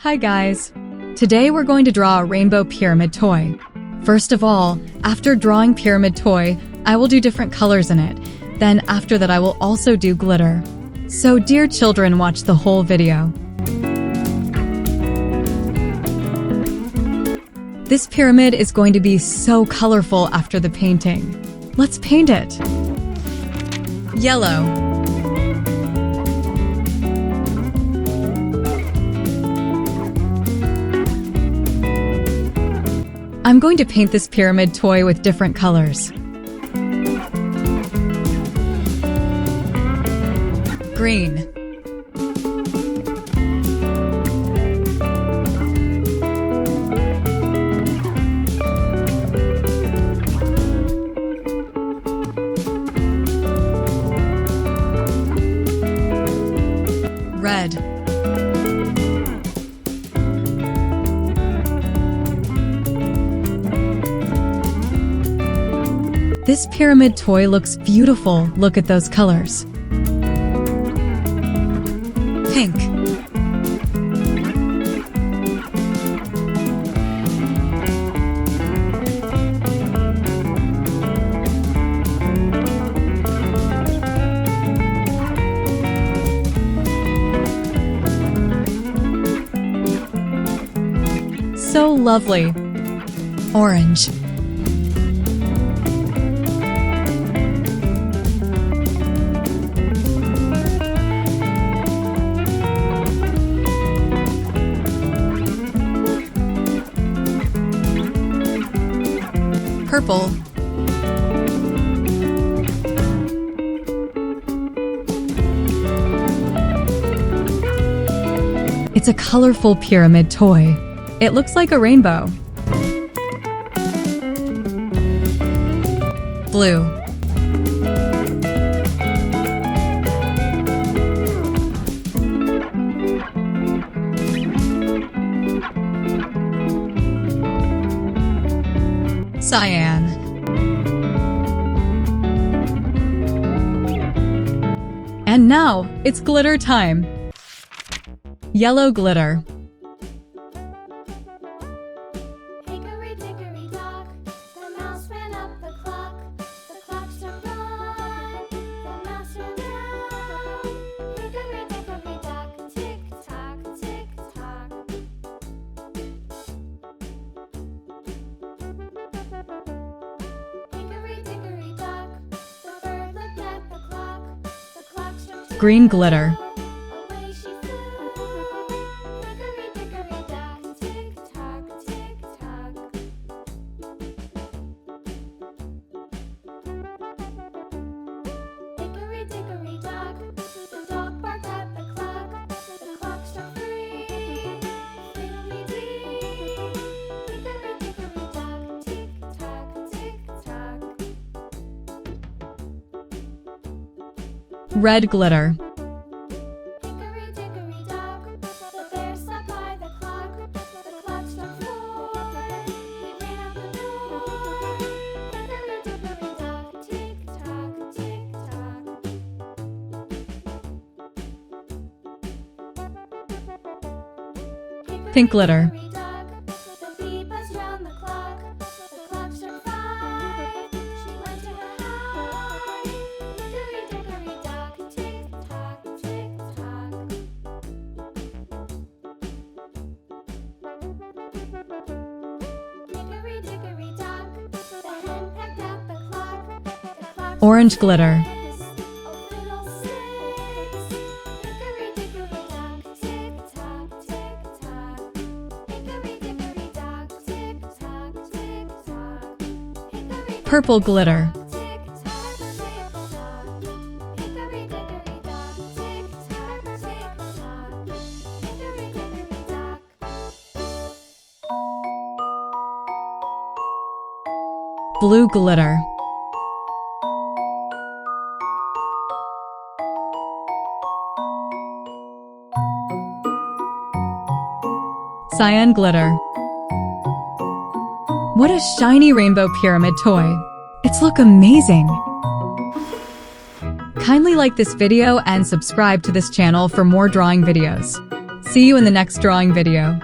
Hi guys! Today we're going to draw a rainbow pyramid toy. First of all, after drawing pyramid toy, I will do different colors in it. Then after that I will also do glitter. So dear children, watch the whole video. This pyramid is going to be so colorful after the painting. Let's paint it. Yellow. I'm going to paint this pyramid toy with different colors. Green. Red. This pyramid toy looks beautiful. Look at those colors. Pink. So lovely. Orange. Purple. It's a colorful pyramid toy. It looks like a rainbow. Blue. Cyan. And now, it's glitter time. Yellow glitter. Hickory-dickory-dock, the mouse ran up the clock. The clock struck one, the mouse ran down. Hickory-dickory-dock, tick-tock, tick-tock. Hickory-dickory-dock, the bird looked at the clock. The clock struck two. Green glitter. Away she flew. Hickory-dickory-dock, tick-tock, tick-tock. Hickory-dickory-dock, the dog barked at the clock. The clock struck three. Fiddly-dee. Hickory-dickory-dock, tick-tock, tick-tock. Red glitter. Hickory-dickory-dock, the bear sat by the clock. The clock struck four. He ran out the door. Hickory-dickory-dock, tick-tock, tick-tock. Pink glitter. Hickory-dickory-dock, the bee buzzed round the clock. The clock struck five. She went to her hive. Hickory-dickory-dock, tick-tock, tick-tock. Hickory-dickory-dock, the hen pecked at the clock. The clock Orange glitter. oh, little snakes. Hickory-dickory-dock, tick-tock, tick-tock. Hickory-dickory-dock, tick-tock, tick-tock. Hickory-dickory-dock, Purple glitter. tick-tock, tick-tock. Hickory-dickory-dock, tick-tock, tick-tock. Hickory-dickory-dock. Blue glitter. Cyan glitter. What a shiny rainbow pyramid toy. It's look amazing. Kindly like this video and subscribe to this channel for more drawing videos. See you in the next drawing video.